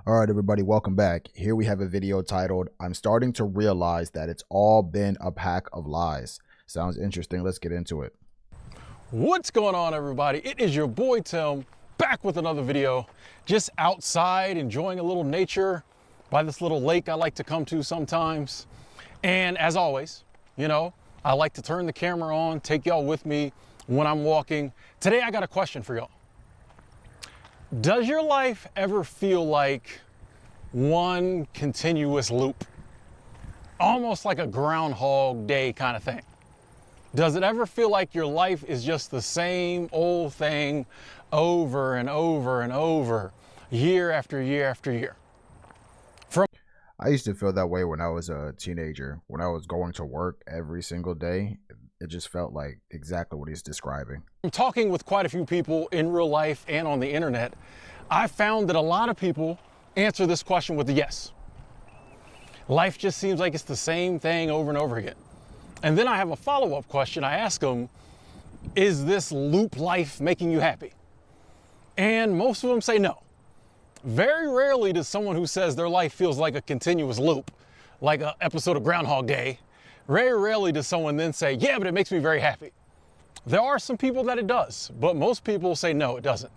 All right, everybody, welcome back. Here we have a video titled, I'm starting to realize that it's all been a pack of lies. Sounds interesting. Let's get into it. What's going on, everybody? It is your boy Tim, back with another video. Just outside enjoying a little nature by this little lake I like to come to sometimes. And as always, I like to turn the camera on, take y'all with me when I'm walking. Today I got a question for y'all. Does your life ever feel like one continuous loop? Almost like a Groundhog Day kind of thing. Does it ever feel like your life is just the same old thing over and over and over, year after year after year? I used to feel that way when I was a teenager. When I was going to work every single day, it just felt like exactly what he's describing. From talking with quite a few people in real life and on the internet, I found that a lot of people answer this question with a yes. Life just seems like it's the same thing over and over again. And then I have a follow-up question. I ask them, is this loop life making you happy? And most of them say no. Very rarely does someone who says their life feels like a continuous loop, like an episode of Groundhog Day, very rarely does someone then say, yeah, but it makes me very happy. There are some people that it does, but most people say no, it doesn't.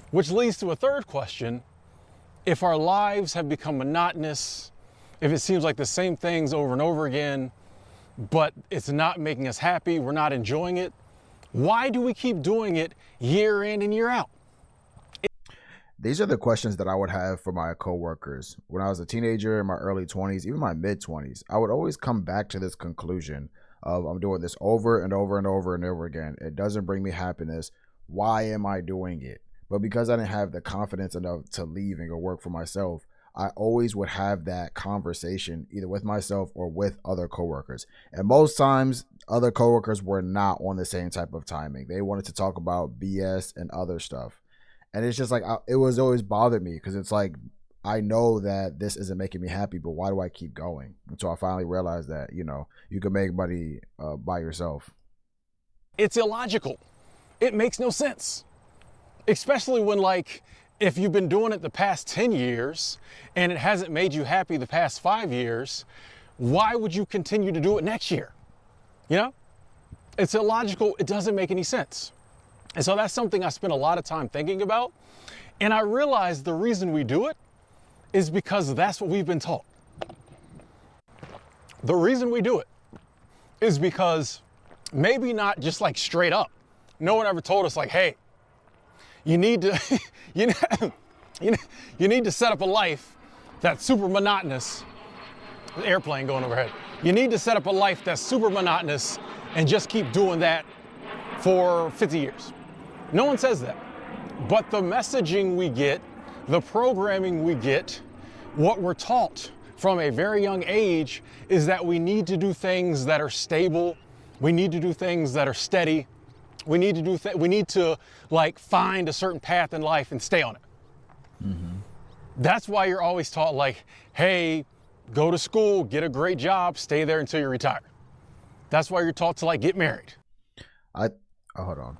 Which leads to a third question. If our lives have become monotonous, if it seems like the same things over and over again, but it's not making us happy, we're not enjoying it, why do we keep doing it year in and year out? These are the questions that I would have for my coworkers. When I was a teenager in my early 20s, even my mid 20s, I would always come back to this conclusion of I'm doing this over and over and over and over again. It doesn't bring me happiness. Why am I doing it? But because I didn't have the confidence enough to leave and go work for myself, I always would have that conversation either with myself or with other coworkers. And most times, other coworkers were not on the same type of timing. They wanted to talk about BS and other stuff. And it's just like, it was always bothered me because it's like, I know that this isn't making me happy, but why do I keep going? Until I finally realized that, you can make money by yourself. It's illogical. It makes no sense. Especially when, if you've been doing it the past 10 years and it hasn't made you happy the past 5 years, why would you continue to do it next year? It's illogical. It doesn't make any sense. And so that's something I spent a lot of time thinking about. And I realized the reason we do it is because that's what we've been taught. The reason we do it is because maybe not just straight up. No one ever told us hey, you need to, you need to set up a life that's super monotonous. The airplane going overhead. You need to set up a life that's super monotonous and just keep doing that for 50 years. No one says that. But the messaging we get, the programming we get, what we're taught from a very young age is that we need to do things that are stable. We need to do things that are steady. We need to find a certain path in life and stay on it. Mm-hmm. That's why you're always taught hey, go to school, get a great job, stay there until you retire. That's why you're taught to get married. Hold on.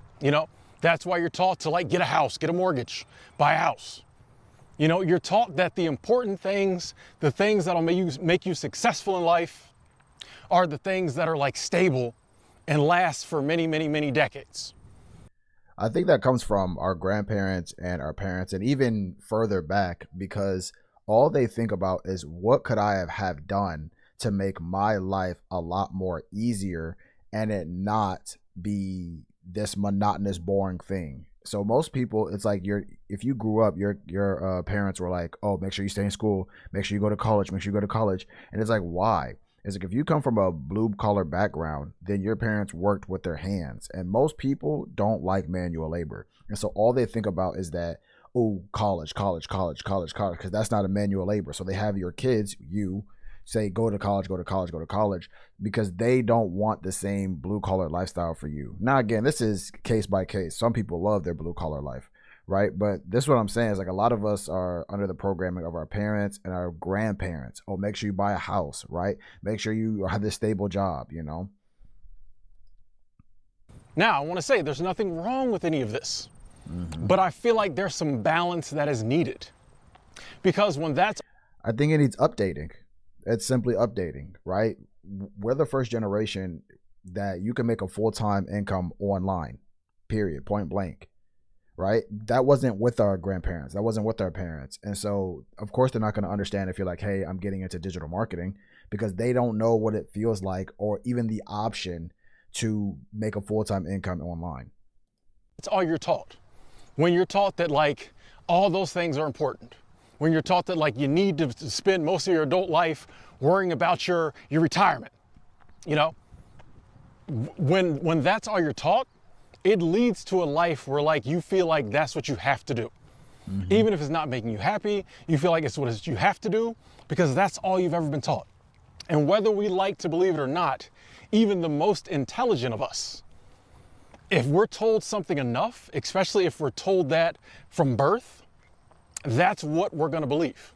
That's why you're taught to get a house, get a mortgage, buy a house. You're taught that the important things, the things that'll make you successful in life are the things that are stable and last for many, many, many decades. I think that comes from our grandparents and our parents and even further back, because all they think about is what could I have done to make my life a lot more easier and it not be this monotonous, boring thing. So most people, it's if you grew up, your parents were like, oh, make sure you stay in school, make sure you go to college, make sure you go to college. And it's why? It's if you come from a blue collar background, then your parents worked with their hands. And most people don't like manual labor. And so all they think about is that, oh, college, because that's not a manual labor. So they have your kids, you say, go to college, because they don't want the same blue collar lifestyle for you. Now, again, this is case by case. Some people love their blue collar life, right? But this is what I'm saying is a lot of us are under the programming of our parents and our grandparents. Oh, make sure you buy a house, right? Make sure you have this stable job, Now, I want to say there's nothing wrong with any of this, but I feel like there's some balance that is needed. Because when that's I think it needs updating. It's simply updating, right? We're the first generation that you can make a full-time income online, period, point blank, right? That wasn't with our grandparents. That wasn't with our parents. And so, of course, they're not going to understand if you're like, hey, I'm getting into digital marketing, because they don't know what it feels like or even the option to make a full-time income online. it's all you're taught. When you're taught that like all those things are important, when you're taught that like you need to spend most of your adult life worrying about your retirement, you know, when that's all you're taught, it leads to a life where like you feel like that's what you have to do. Mm-hmm. Even if it's not making you happy, you feel like it's what you have to do because that's all you've ever been taught. And whether we like to believe it or not, even the most intelligent of us, if we're told something enough, especially if we're told that from birth, that's what we're going to believe.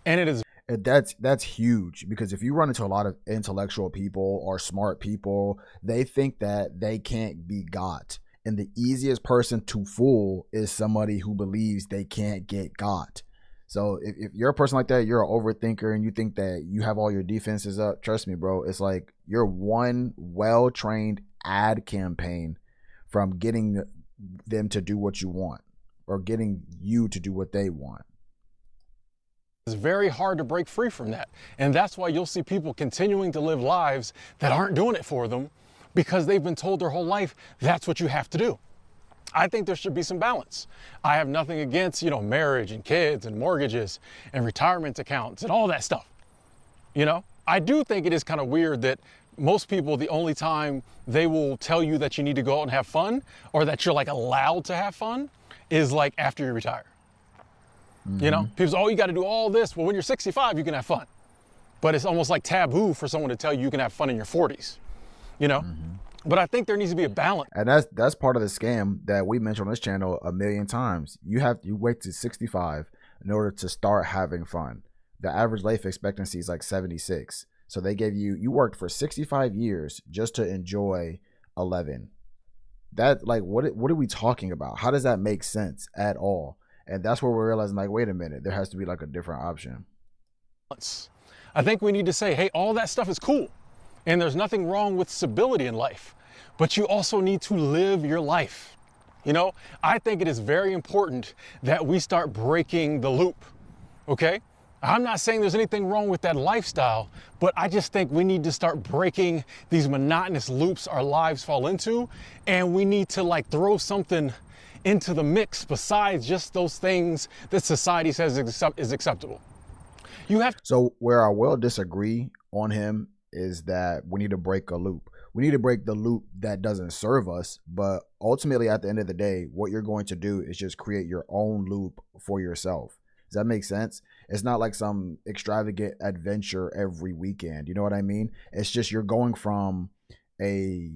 And it is. And that's huge, because if you run into a lot of intellectual people or smart people, they think that they can't be got. And the easiest person to fool is somebody who believes they can't get got. So if you're a person like that, you're an overthinker and you think that you have all your defenses up, trust me, bro, it's like you're one well-trained ad campaign from getting them to do what you want or getting you to do what they want. It's very hard to break free from that. And that's why you'll see people continuing to live lives that aren't doing it for them because they've been told their whole life that's what you have to do. I think there should be some balance. I have nothing against, marriage and kids and mortgages and retirement accounts and all that stuff. I do think it is kind of weird that most people, the only time they will tell you that you need to go out and have fun or that you're like allowed to have fun is like after you retire. Mm-hmm. People say, oh, you got to do all this. Well, when you're 65, you can have fun. But it's almost like taboo for someone to tell you can have fun in your 40s, Mm-hmm. But I think there needs to be a balance. And that's part of the scam that we mentioned on this channel a million times. You wait to 65 in order to start having fun. The average life expectancy is like 76. So they gave you worked for 65 years just to enjoy 11. That, like, what are we talking about? How does that make sense at all? And that's where we're realizing, like, wait a minute, there has to be like a different option. I think we need to say, hey, all that stuff is cool. And there's nothing wrong with stability in life, but you also need to live your life. I think it is very important that we start breaking the loop, okay? I'm not saying there's anything wrong with that lifestyle, but I just think we need to start breaking these monotonous loops our lives fall into, and we need to like throw something into the mix besides just those things that society says is acceptable. So where I will disagree on him is that we need to break a loop. We need to break the loop that doesn't serve us, but ultimately at the end of the day, what you're going to do is just create your own loop for yourself. Does that make sense? It's not like some extravagant adventure every weekend. You know what I mean? It's just you're going from a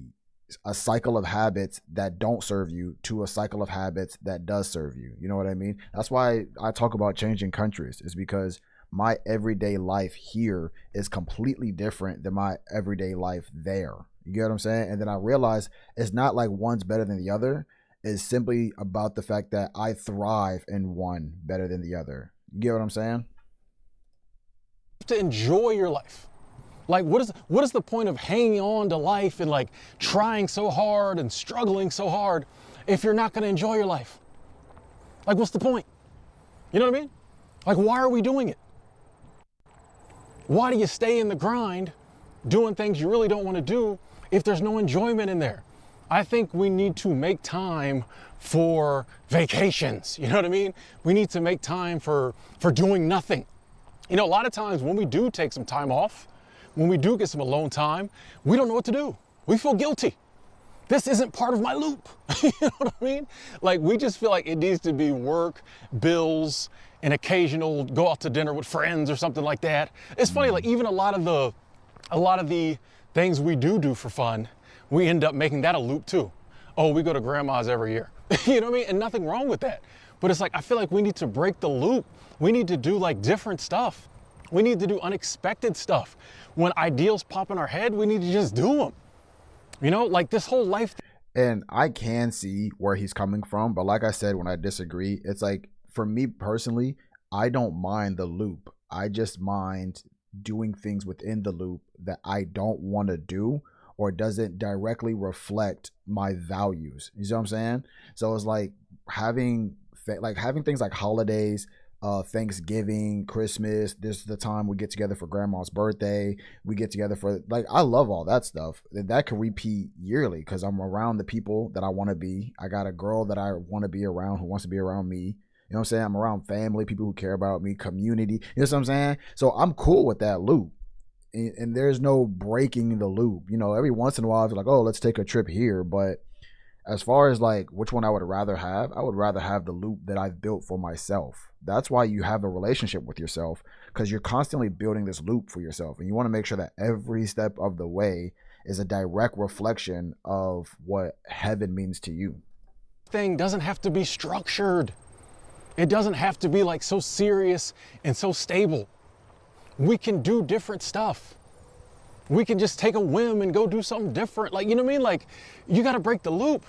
cycle of habits that don't serve you to a cycle of habits that does serve you. You know what I mean? That's why I talk about changing countries, is because my everyday life here is completely different than my everyday life there. You get what I'm saying? And then I realize it's not like one's better than the other. It's simply about the fact that I thrive in one better than the other. You get what I'm saying? To enjoy your life. Like, what is the point of hanging on to life and like trying so hard and struggling so hard if you're not going to enjoy your life? Like, what's the point? You know what I mean? Like, why are we doing it? Why do you stay in the grind doing things you really don't want to do if there's no enjoyment in there? I think we need to make time for vacations. You know what I mean? We need to make time for doing nothing. A lot of times when we do take some time off, when we do get some alone time, we don't know what to do. We feel guilty. This isn't part of my loop. You know what I mean? Like, we just feel like it needs to be work, bills, an occasional go out to dinner with friends or something like that. It's funny, like even a lot of the things we do for fun, we end up making that a loop too. Oh, we go to grandma's every year. You know what I mean? And nothing wrong with that. But it's like, I feel like we need to break the loop. We need to do like different stuff. We need to do unexpected stuff. When ideals pop in our head, we need to just do them. Like this whole life. And I can see where he's coming from, but like I said, when I disagree, it's like, for me personally, I don't mind the loop. I just mind doing things within the loop that I don't want to do or doesn't directly reflect my values. You see what I'm saying? So it's like having having things like holidays, Thanksgiving, Christmas. This is the time we get together for grandma's birthday. We get together for like I love all that stuff. That can repeat yearly because I'm around the people that I want to be. I got a girl that I want to be around who wants to be around me. You know what I'm saying? I'm around family, people who care about me, community. You know what I'm saying? So I'm cool with that loop. And there's no breaking the loop. You know, every once in a while, it's like, oh, let's take a trip here. But as far as like which one I would rather have, I would rather have the loop that I've built for myself. That's why you have a relationship with yourself, because you're constantly building this loop for yourself. And you want to make sure that every step of the way is a direct reflection of what heaven means to you. Thing doesn't have to be structured. It doesn't have to be like so serious and so stable. We can do different stuff. We can just take a whim and go do something different. Like, you know what I mean? Like, you got to break the loop.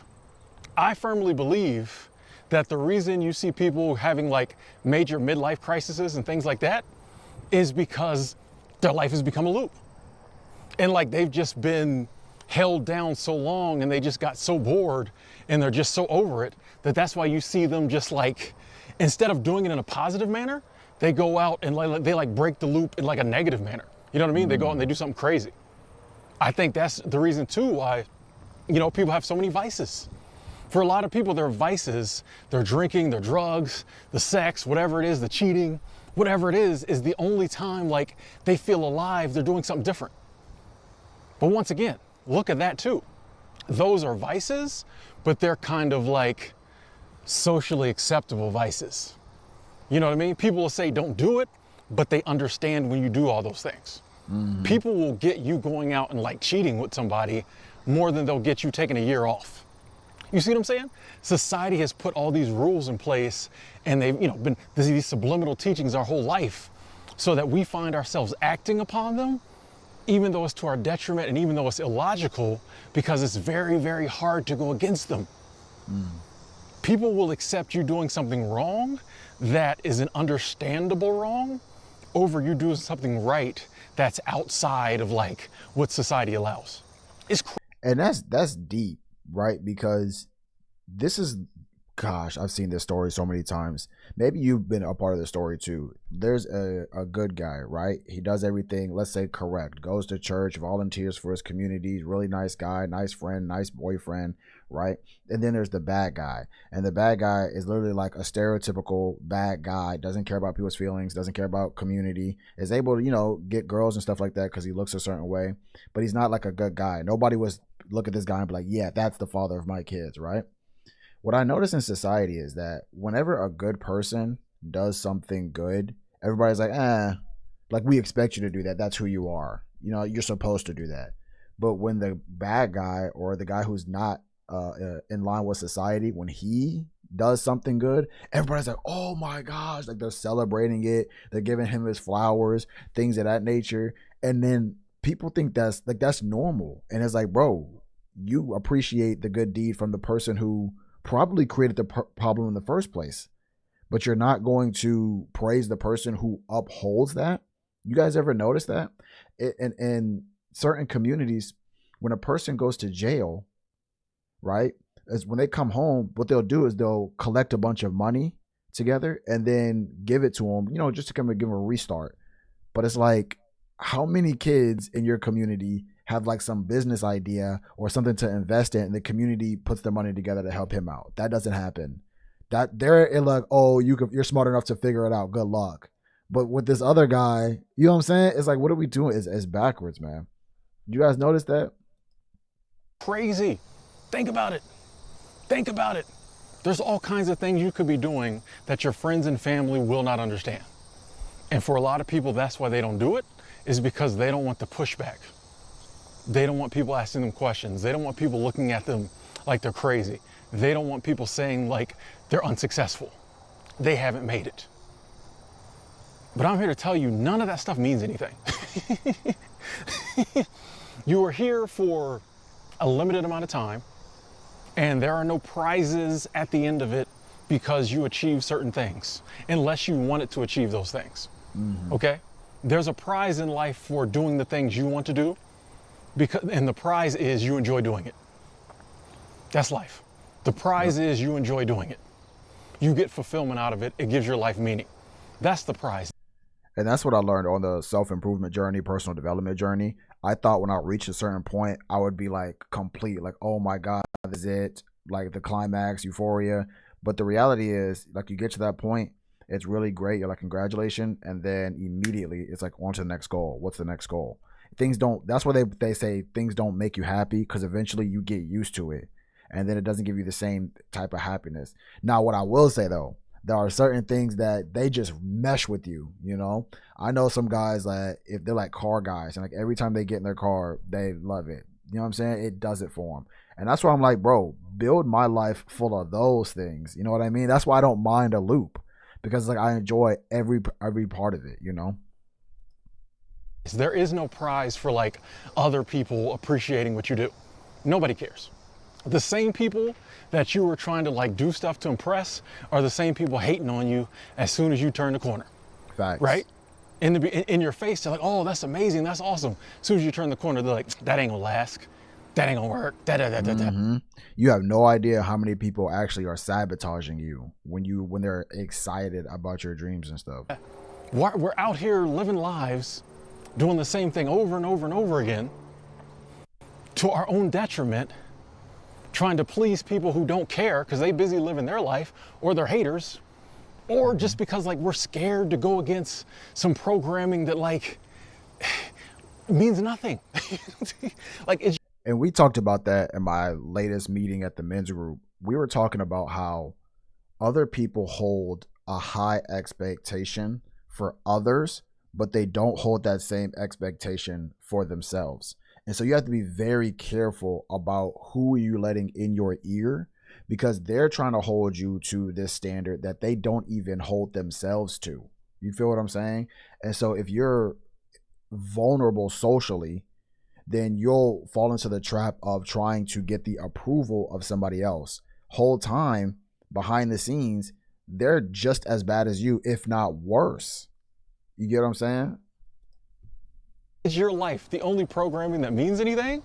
I firmly believe that the reason you see people having like major midlife crises and things like that is because their life has become a loop. And like they've just been held down so long and they just got so bored and they're just so over it that's why you see them just like, instead of doing it in a positive manner, they go out and they break the loop in like a negative manner. You know what I mean? They go out and they do something crazy. I think that's the reason too why, you know, people have so many vices. For a lot of people, their vices, their drinking, their drugs, the sex, whatever it is, the cheating, whatever it is the only time like they feel alive, they're doing something different. But once again, look at that too. Those are vices, but they're kind of like socially acceptable vices. You know what I mean? People will say don't do it, but they understand when you do all those things. Mm-hmm. People will get you going out and like cheating with somebody more than they'll get you taking a year off. You see what I'm saying? Society has put all these rules in place and they've, you know, been these subliminal teachings our whole life so that we find ourselves acting upon them, even though it's to our detriment and even though it's illogical, because it's very, very hard to go against them. Mm. People will accept you doing something wrong that is an understandable wrong over you doing something right that's outside of like what society allows. And that's deep, right? Because this is, gosh, I've seen this story so many times. Maybe you've been a part of the story too. There's a good guy, right? He does everything, let's say, correct. Goes to church, volunteers for his community, really nice guy, nice friend, nice boyfriend, right? And then there's the bad guy. And the bad guy is literally like a stereotypical bad guy, doesn't care about people's feelings, doesn't care about community, is able to, you know, get girls and stuff like that because he looks a certain way. But he's not like a good guy. Nobody was look at this guy and be like, yeah, that's the father of my kids, right? What I notice in society is that whenever a good person does something good, everybody's like, like we expect you to do that. That's who you are. You know, you're supposed to do that. But when the bad guy or the guy who's not in line with society, when he does something good, everybody's like, oh my gosh, like they're celebrating it. They're giving him his flowers, things of that nature. And then people think that's normal. And it's like, bro, you appreciate the good deed from the person who probably created the problem in the first place, but you're not going to praise the person who upholds that. You guys ever notice that? In certain communities, when a person goes to jail, right, is when they come home, what they'll do is they'll collect a bunch of money together and then give it to them, you know, just to come and give them a restart. But it's like, how many kids in your community have like some business idea or something to invest in, and the community puts their money together to help him out? That doesn't happen. That they're like, oh, you're smart enough to figure it out. Good luck. But with this other guy, you know what I'm saying? It's like, what are we doing? It's backwards, man. You guys notice that? Crazy. Think about it. Think about it. There's all kinds of things you could be doing that your friends and family will not understand. And for a lot of people, that's why they don't do it, is because they don't want the pushback. They don't want people asking them questions. They don't want people looking at them like they're crazy. They don't want people saying like they're unsuccessful. They haven't made it. But I'm here to tell you, none of that stuff means anything. You are here for a limited amount of time, and there are no prizes at the end of it because you achieve certain things, unless you wanted to achieve those things. Mm-hmm. Okay? There's a prize in life for doing the things you want to do, and the prize is you enjoy doing it. That's life. The prize is you enjoy doing it. You get fulfillment out of it. It gives your life meaning. That's the prize. And that's what I learned on the self-improvement journey, personal development journey. I thought when I reached a certain point, I would be like complete, like, oh my God, this is it, like the climax, euphoria. But the reality is, like, you get to that point, it's really great. You're like, congratulations. And then immediately it's like, on to the next goal. What's the next goal? Things don't, that's why they say things don't make you happy, because eventually you get used to it. And then it doesn't give you the same type of happiness. Now, what I will say though, there are certain things that they just mesh with you, you know? I know some guys that if they're like car guys, and like every time they get in their car, they love it. You know what I'm saying? It does it for them. And that's why I'm like, bro, build my life full of those things. You know what I mean? That's why I don't mind a loop, because like I enjoy every part of it, you know? There is no prize for like other people appreciating what you do. Nobody cares. The same people that you were trying to like do stuff to impress are the same people hating on you as soon as you turn the corner. Facts. Right? In your face, they're like, oh, that's amazing, that's awesome. As soon as you turn the corner, they're like, that ain't gonna last. That ain't gonna work. Mm-hmm. You have no idea how many people actually are sabotaging you when they're excited about your dreams and stuff. We're out here living lives, doing the same thing over and over and over again, to our own detriment, trying to please people who don't care because they busy living their life, or they're haters, or just because like we're scared to go against some programming that like means nothing. Like it's. And we talked about that in my latest meeting at the men's group. We were talking about how other people hold a high expectation for others, but they don't hold that same expectation for themselves. And so you have to be very careful about who you're letting in your ear, because they're trying to hold you to this standard that they don't even hold themselves to. You feel what I'm saying? And so if you're vulnerable socially, then you'll fall into the trap of trying to get the approval of somebody else. Whole time, behind the scenes, they're just as bad as you, if not worse. You get what I'm saying? It's your life. The only programming that means anything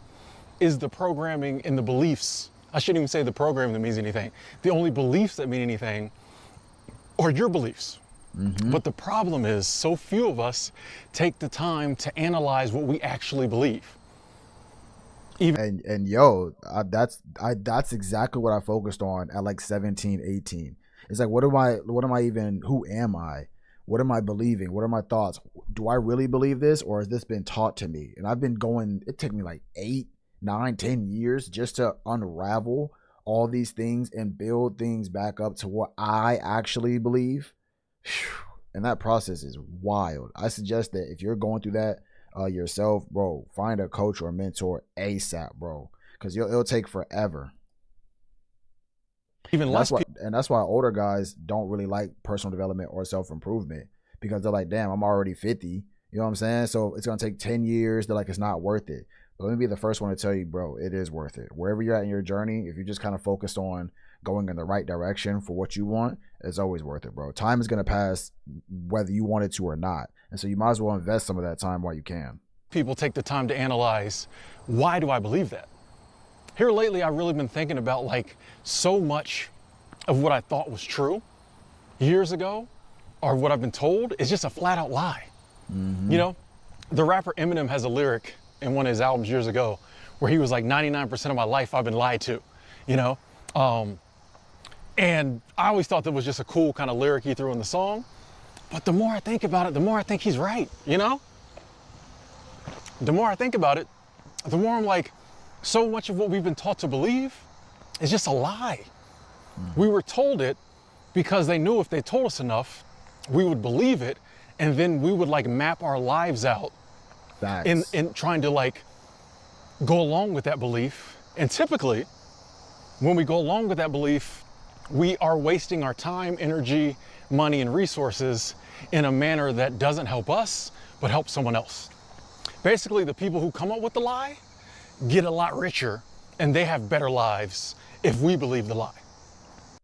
is the programming and the beliefs. I shouldn't even say the programming that means anything. The only beliefs that mean anything are your beliefs. Mm-hmm. But the problem is so few of us take the time to analyze what we actually believe. That's exactly what I focused on at like 17, 18. It's like, who am I? What am I believing? What are my thoughts? Do I really believe this, or has this been taught to me? And I've been going, it took me like 8, 9, 10 years just to unravel all these things and build things back up to what I actually believe. And that process is wild. I suggest that if you're going through that yourself, bro, find a coach or a mentor ASAP, bro, because it'll take forever. Even less people. And that's why older guys don't really like personal development or self-improvement, because they're like, damn, I'm already 50. You know what I'm saying? So it's going to take 10 years. They're like, it's not worth it. But let me be the first one to tell you, bro, it is worth it. Wherever you're at in your journey, if you're just kind of focused on going in the right direction for what you want, it's always worth it, bro. Time is going to pass whether you want it to or not. And so you might as well invest some of that time while you can. People take the time to analyze, why do I believe that? Here lately, I've really been thinking about like so much of what I thought was true years ago, or what I've been told, is just a flat out lie. Mm-hmm. You know, the rapper Eminem has a lyric in one of his albums years ago where he was like, 99% of my life I've been lied to, you know? And I always thought that was just a cool kind of lyric he threw in the song. But the more I think about it, the more I think he's right, you know? The more I think about it, the more I'm like, so much of what we've been taught to believe is just a lie. Mm. We were told it because they knew if they told us enough, we would believe it, and then we would like map our lives out in trying to like go along with that belief. And typically, when we go along with that belief, we are wasting our time, energy, money, and resources in a manner that doesn't help us, but helps someone else. Basically, the people who come up with the lie get a lot richer, and they have better lives if we believe the lie.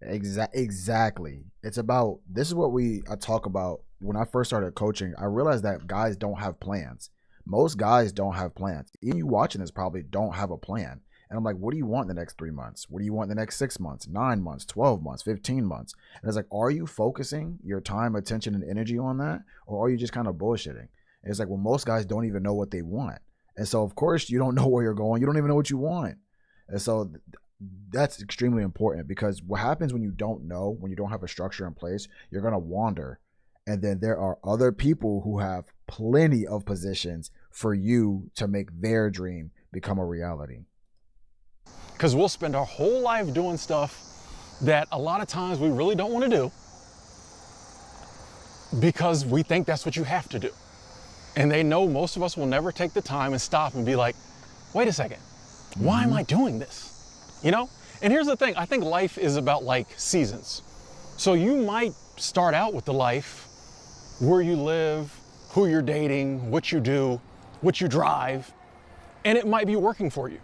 Exactly. It's about this is what I talk about when I first started coaching. I realized that guys don't have plans. Most guys don't have plans. Even you watching this probably don't have a plan. And I'm like, what do you want in the next 3 months? What do you want in the next 6 months, 9 months, 12 months, 15 months? And it's like, are you focusing your time, attention, and energy on that? Or are you just kind of bullshitting? And it's like, well, most guys don't even know what they want. And so, of course, you don't know where you're going. You don't even know what you want. And so that's extremely important because what happens when you don't know, when you don't have a structure in place, you're going to wander. And then there are other people who have plenty of positions for you to make their dream become a reality. Because we'll spend our whole life doing stuff that a lot of times we really don't want to do because we think that's what you have to do. And they know most of us will never take the time and stop and be like, wait a second, why am I doing this? You know? And here's the thing, I think life is about like seasons. So you might start out with the life where you live, who you're dating, what you do, what you drive, and it might be working for you.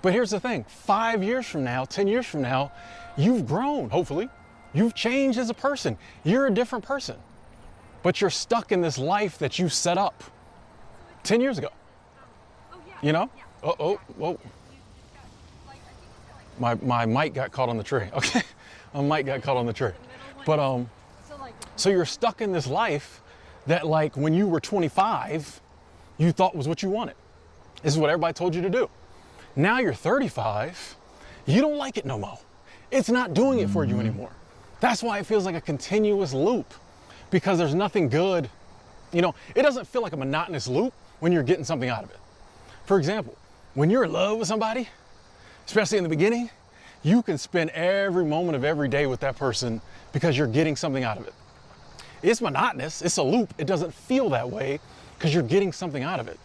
But here's the thing, 5 years from now, 10 years from now, you've grown, hopefully. You've changed as a person. You're a different person. But you're stuck in this life that you set up 10 years ago. You know? Whoa. My mic got caught on the tree. Okay, my mic got caught on the tree. But so you're stuck in this life that like when you were 25, you thought was what you wanted. This is what everybody told you to do. Now you're 35, you don't like it no more. It's not doing it for you anymore. That's why it feels like a continuous loop because there's nothing good. You know, it doesn't feel like a monotonous loop when you're getting something out of it. For example, when you're in love with somebody, especially in the beginning, you can spend every moment of every day with that person because you're getting something out of it. It's monotonous, it's a loop. It doesn't feel that way because you're getting something out of it.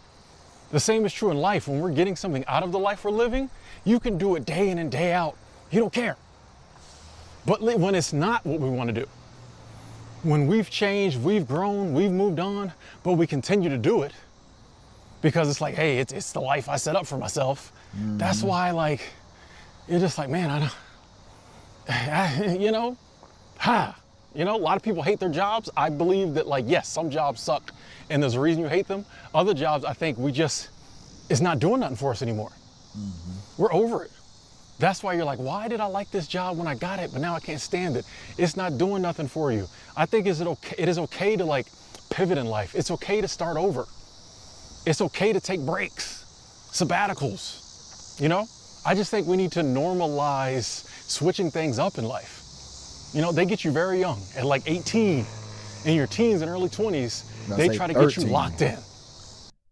The same is true in life. When we're getting something out of the life we're living, you can do it day in and day out. You don't care. But when it's not what we want to do, when we've changed, we've grown, we've moved on, but we continue to do it because it's like, hey, it's the life I set up for myself. That's why, like, you're just like, man, you know, a lot of people hate their jobs. I believe that, like, yes, some jobs suck and there's a reason you hate them. Other jobs, I think it's not doing nothing for us anymore. We're over it. That's why you're like, why did I like this job when I got it, but now I can't stand it? It's not doing nothing for you. I think it is okay to like pivot in life. It's okay to start over. It's okay to take breaks, sabbaticals, you know? I just think we need to normalize switching things up in life. You know, they get you very young at like 18, in your teens and early 20s, they try to 13. get you locked in.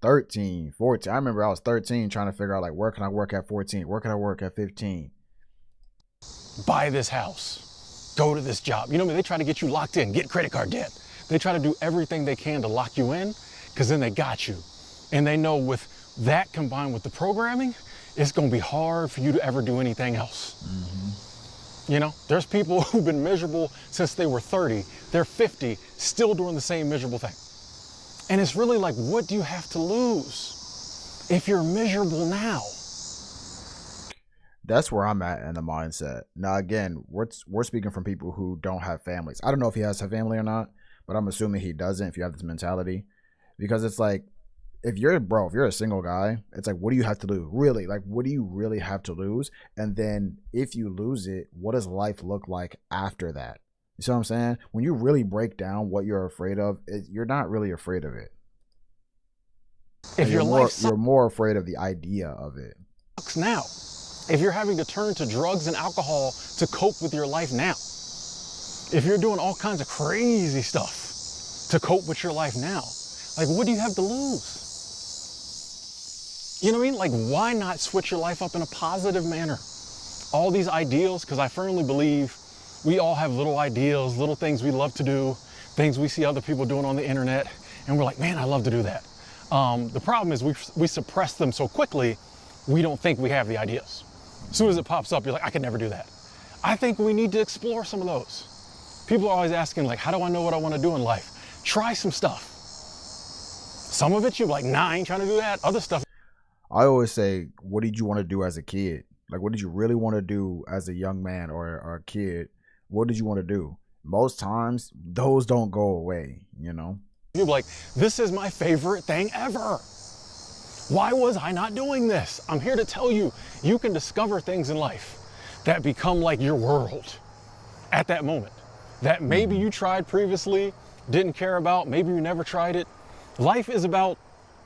13, 14. I remember I was 13 trying to figure out like where can I work at 14? Where can I work at 15? Buy this house, go to this job. You know what I mean? They try to get you locked in, get credit card debt. They try to do everything they can to lock you in because then they got you. And they know with that combined with the programming, it's gonna be hard for you to ever do anything else. You know, there's people who've been miserable since they were 30, they're 50, still doing the same miserable thing. And it's really like, what do you have to lose if you're miserable now? That's where I'm at in the mindset. Now, again, we're speaking from people who don't have families. I don't know if he has a family or not, but I'm assuming he doesn't if you have this mentality. Because it's like, if you're a single guy, it's like, what do you have to lose? Really? Like, what do you really have to lose? And then if you lose it, what does life look like after that? You see what I'm saying? When you really break down what you're afraid of, you're not really afraid of it. If your life sucks, you're more afraid of the idea of it. Now, if you're having to turn to drugs and alcohol to cope with your life now, if you're doing all kinds of crazy stuff to cope with your life now, like, what do you have to lose? You know what I mean? Like, why not switch your life up in a positive manner? All these ideals, because I firmly believe we all have little ideals, little things we love to do, things we see other people doing on the internet, and we're like, man, I love to do that. The problem is we suppress them so quickly, we don't think we have the ideas. As soon as it pops up, you're like, I could never do that. I think we need to explore some of those. People are always asking, like, how do I know what I want to do in life? Try some stuff. Some of it you're like, nah, I ain't trying to do that. Other stuff. I always say, what did you want to do as a kid? Like, what did you really want to do as a young man or a kid? What did you want to do? Most times, those don't go away, you know? You're like, this is my favorite thing ever. Why was I not doing this? I'm here to tell you, you can discover things in life that become like your world at that moment that maybe you tried previously, didn't care about, maybe you never tried it. Life is about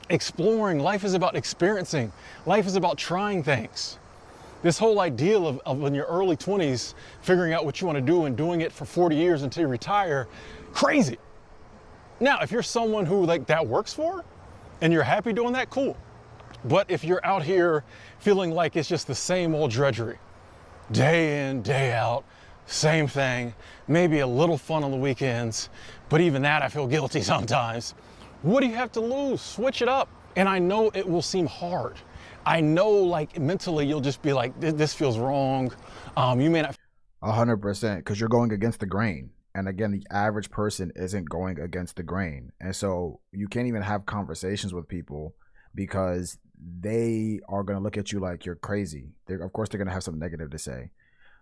exploring, life is about experiencing, life is about trying things. This whole ideal of in your early 20s, figuring out what you want to do and doing it for 40 years until you retire, crazy. Now, if you're someone who like that works for and you're happy doing that, cool. But if you're out here feeling like it's just the same old drudgery, day in, day out, same thing, maybe a little fun on the weekends, but even that I feel guilty sometimes. What do you have to lose? Switch it up. And I know it will seem hard. I know like mentally you'll just be like, this feels wrong. You may not. 100%, because you're going against the grain. And again, the average person isn't going against the grain. And so you can't even have conversations with people because they are going to look at you like you're crazy. Of course, they're going to have something negative to say.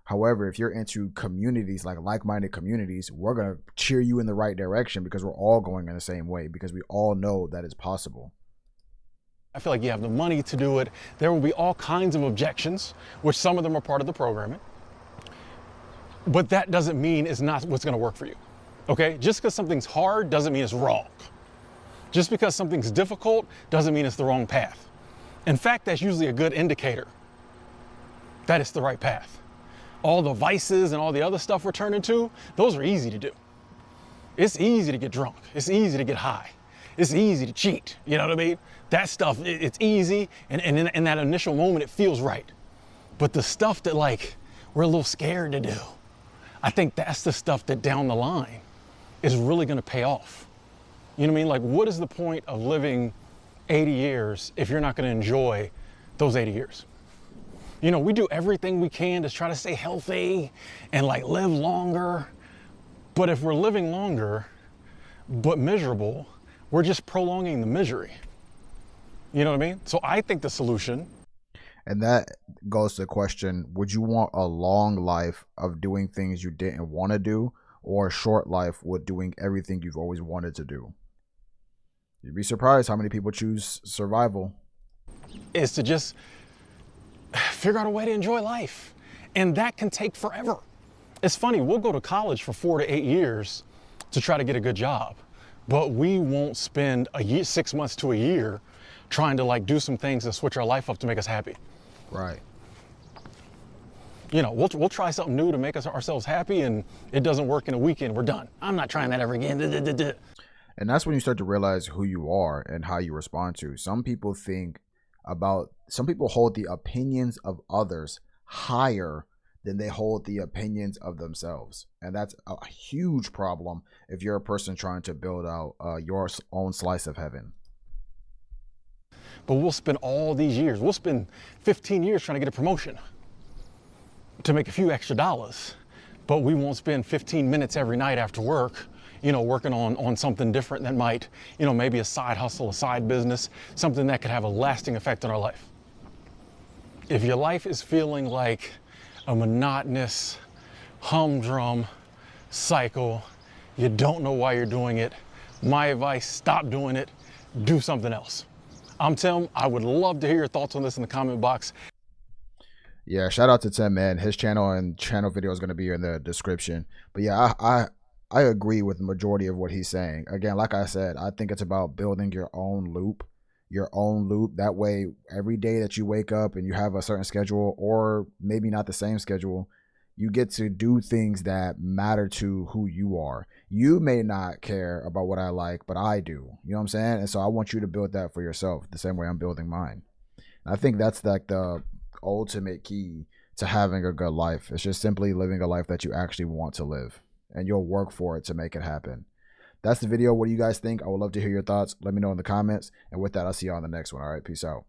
However, if you're into communities, like-minded communities, we're going to cheer you in the right direction because we're all going in the same way, because we all know that it's possible. I feel like you have the money to do it. There will be all kinds of objections, which some of them are part of the programming. But that doesn't mean it's not what's going to work for you. Okay? Just because something's hard doesn't mean it's wrong. Just because something's difficult doesn't mean it's the wrong path. In fact, that's usually a good indicator that it's the right path. All the vices and all the other stuff we're turning to, those are easy to do. It's easy to get drunk. It's easy to get high. It's easy to cheat. You know what I mean? That stuff, it's easy. And in that initial moment, it feels right. But the stuff that like we're a little scared to do, I think that's the stuff that down the line is really going to pay off. You know what I mean? Like, what is the point of living 80 years if you're not going to enjoy those 80 years? You know, we do everything we can to try to stay healthy and like live longer. But if we're living longer, but miserable, we're just prolonging the misery. You know what I mean? So I think the solution. And that goes to the question, would you want a long life of doing things you didn't want to do, or a short life with doing everything you've always wanted to do? You'd be surprised how many people choose survival. Is to just figure out a way to enjoy life. And that can take forever. It's funny, we'll go to college for 4 to 8 years to try to get a good job, but we won't spend a year, 6 months to a year trying to like do some things to switch our life up to make us happy. Right. You know, we'll try something new to make ourselves happy, and it doesn't work in a weekend, we're done. I'm not trying that ever again. And that's when you start to realize who you are and how you respond to. Some people hold the opinions of others higher than they hold the opinions of themselves. And that's a huge problem if you're a person trying to build out your own slice of heaven. But we'll spend all these years, we'll spend 15 years trying to get a promotion to make a few extra dollars, but we won't spend 15 minutes every night after work, you know, working on something different that might, you know, maybe a side hustle, a side business, something that could have a lasting effect on our life. If your life is feeling like a monotonous, humdrum cycle, you don't know why you're doing it, my advice, stop doing it, do something else. I'm Tim. I would love to hear your thoughts on this in the comment box. Yeah, shout out to Tim, man. His channel and channel video is going to be in the description. But yeah, I agree with the majority of what he's saying. Again, like I said, I think it's about building your own loop. That way, every day that you wake up and you have a certain schedule, or maybe not the same schedule, you get to do things that matter to who you are. You may not care about what I like, but I do. You know what I'm saying? And so I want you to build that for yourself the same way I'm building mine. I think that's like the ultimate key to having a good life. It's just simply living a life that you actually want to live, and you'll work for it to make it happen. That's the video. What do you guys think? I would love to hear your thoughts. Let me know in the comments. And with that, I'll see you on the next one. All right, peace out.